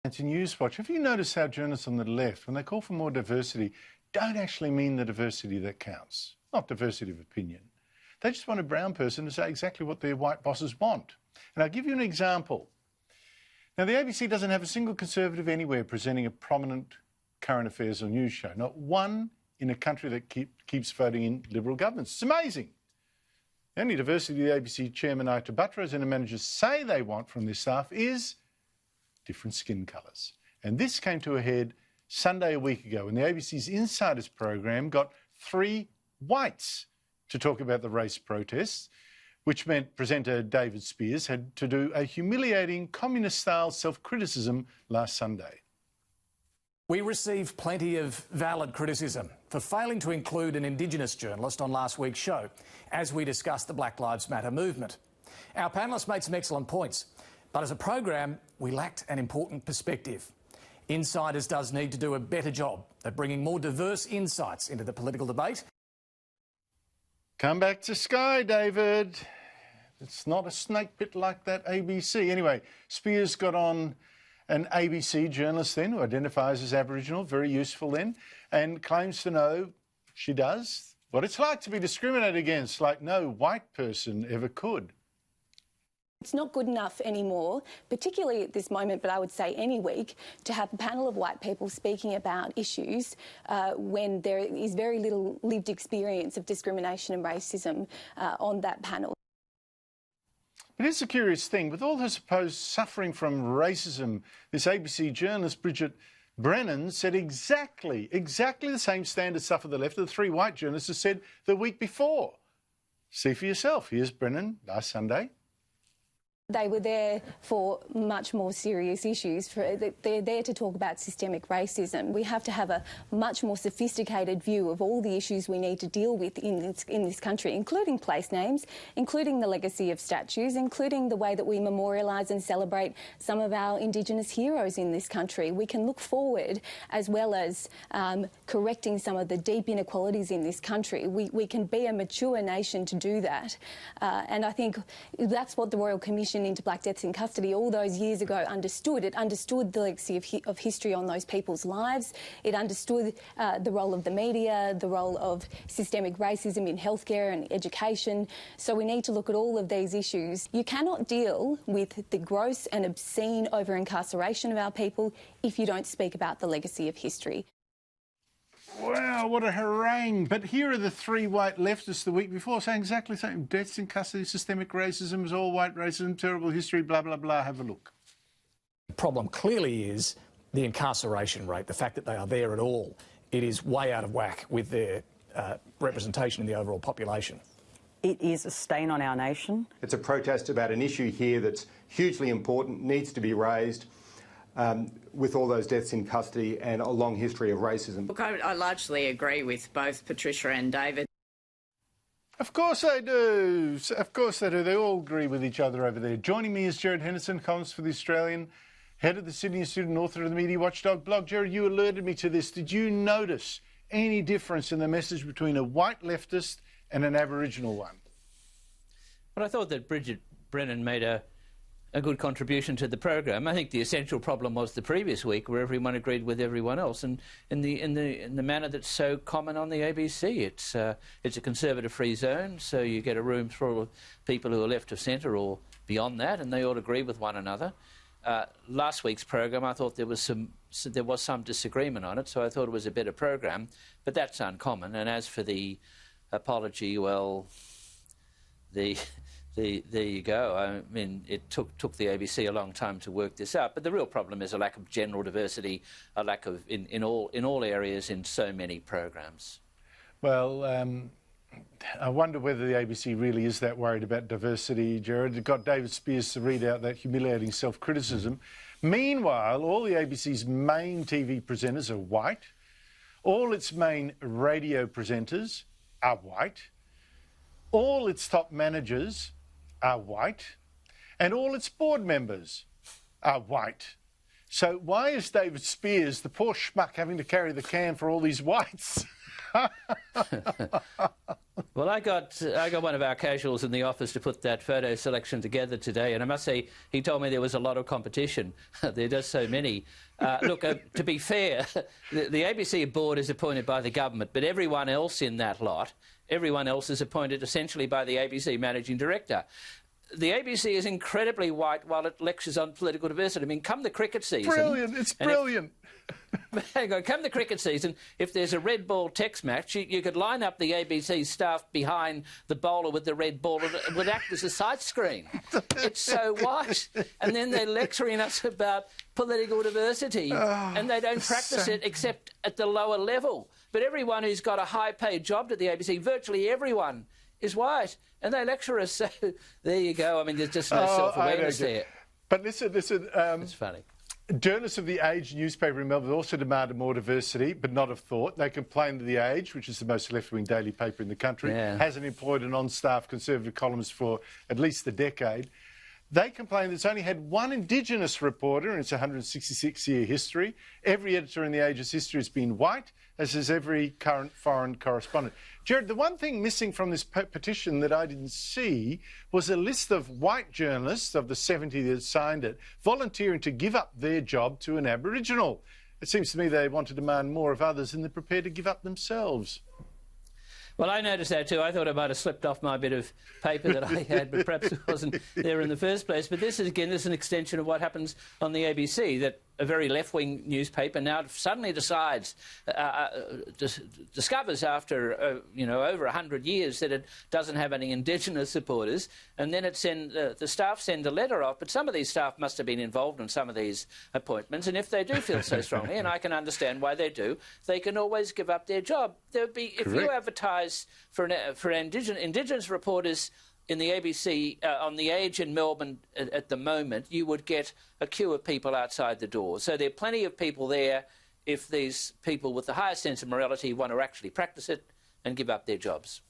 It's a Newswatch. Have you noticed how journalists on the left, when they call for more diversity, don't actually mean the diversity that counts, not diversity of opinion. They just want a brown person to say exactly what their white bosses want. And I'll give you an example. Now, the ABC doesn't have a single Conservative anywhere presenting a prominent current affairs or news show, not one in a country that keeps voting in Liberal governments. It's amazing. The only diversity the ABC chairman, Ita Buttrose, and the managers say they want from their staff is different skin colours. And this came to a head Sunday a week ago when the ABC's Insiders program got 3 whites to talk about the race protests, which meant presenter David Speers had to do a humiliating communist-style self-criticism last Sunday. We received plenty of valid criticism for failing to include an Indigenous journalist on last week's show as we discussed the Black Lives Matter movement. Our panellists made some excellent points, but as a program, we lacked an important perspective. Insiders does need to do a better job at bringing more diverse insights into the political debate. Come back to Sky, David. It's not a snake pit like that ABC. Anyway, Speers got on an ABC journalist then who identifies as Aboriginal, very useful then, and claims to know, she does, what it's like to be discriminated against, like no white person ever could. It's not good enough anymore, particularly at this moment, but I would say any week, to have a panel of white people speaking about issues when there is very little lived experience of discrimination and racism on that panel. But here's the curious thing. With all her supposed suffering from racism, this ABC journalist, Bridget Brennan, said exactly the same standards suffer the left that the 3 white journalists said the week before. See for yourself. Here's Brennan last Sunday. They were there for much more serious issues. They're there to talk about systemic racism. We have to have a much more sophisticated view of all the issues we need to deal with in this country, including place names, including the legacy of statues, including the way that we memorialise and celebrate some of our Indigenous heroes in this country. We can look forward as well as correcting some of the deep inequalities in this country. We can be a mature nation to do that. And I think that's what the Royal Commission into Black Deaths in Custody all those years ago understood. It understood the legacy of history on those people's lives. It understood the role of the media, the role of systemic racism in healthcare and education. So we need to look at all of these issues. You cannot deal with the gross and obscene over-incarceration of our people if you don't speak about the legacy of history. Wow, what a harangue. But here are the 3 white leftists the week before saying exactly the same. Deaths in custody, systemic racism, is all white racism, terrible history, blah, blah, blah. Have a look. The problem clearly is the incarceration rate, the fact that they are there at all. It is way out of whack with their representation in the overall population. It is a stain on our nation. It's a protest about an issue here that's hugely important, needs to be raised. With all those deaths in custody and a long history of racism. Look, I largely agree with both Patricia and David. Of course they do. Of course they do. They all agree with each other over there. Joining me is Gerard Henderson, columnist for The Australian, head of the Sydney Institute and author of the Media Watchdog blog. Gerard, you alerted me to this. Did you notice any difference in the message between a white leftist and an Aboriginal one? Well, I thought that Bridget Brennan made a good contribution to the program. I think the essential problem was the previous week, where everyone agreed with everyone else, and in the manner that's so common on the ABC. It's a conservative-free zone, so you get a room full of people who are left of centre or beyond that, and they all agree with one another. Last week's program, I thought there was some disagreement on it, so I thought it was a better program, but that's uncommon. And as for the apology, well, there you go. I mean, it took the ABC a long time to work this out, but the real problem is a lack of general diversity, a lack of in all areas in so many programs. Well, I wonder whether the ABC really is that worried about diversity, Gerard. It got David Speers to read out that humiliating self-criticism. Meanwhile, all the ABC's main TV presenters are white. All its main radio presenters are white. All its top managers are white, and all its board members are white. So why is David Speers, the poor schmuck, having to carry the can for all these whites? Well, I got one of our casuals in the office to put that photo selection together today, and I must say he told me there was a lot of competition. There are just so many. Look, to be fair, the ABC board is appointed by the government, but everyone else in that lot, everyone else is appointed essentially by the ABC managing director. The ABC is incredibly white while it lectures on political diversity. I mean, come the cricket season... Brilliant, it's brilliant. Hang on, come the cricket season, if there's a red ball text match, you could line up the ABC staff behind the bowler with the red ball and it would act as a sight screen. It's so white. And then they're lecturing us about political diversity and they don't practice it except at the lower level. But everyone who's got a high-paid job at the ABC, virtually everyone, is white. And they lecture us, so there you go. I mean, there's just no self-awareness there. But listen, it's funny. Journalists of The Age newspaper in Melbourne also demanded more diversity, but not of thought. They complained that The Age, which is the most left-wing daily paper in the country, hasn't employed an on-staff Conservative columnist for at least a decade. They complained that it's only had one Indigenous reporter in its 166-year history. Every editor in The Age's history has been white, as has every current foreign correspondent. Gerard, the one thing missing from this petition that I didn't see was a list of white journalists of the 70 that signed it, volunteering to give up their job to an Aboriginal. It seems to me they want to demand more of others than they're prepared to give up themselves. Well, I noticed that too. I thought I might have slipped off my bit of paper that I had, but perhaps it wasn't there in the first place. But this is, again, this is an extension of what happens on the ABC, that a very left-wing newspaper now suddenly decides, discovers after, over 100 years that it doesn't have any Indigenous supporters, and then the staff send a letter off. But some of these staff must have been involved in some of these appointments, and if they do feel so strongly, and I can understand why they do, they can always give up their job. If you advertise for Indigenous reporters in the ABC, on The Age in Melbourne at the moment, you would get a queue of people outside the door. So there are plenty of people there if these people with the highest sense of morality want to actually practice it and give up their jobs.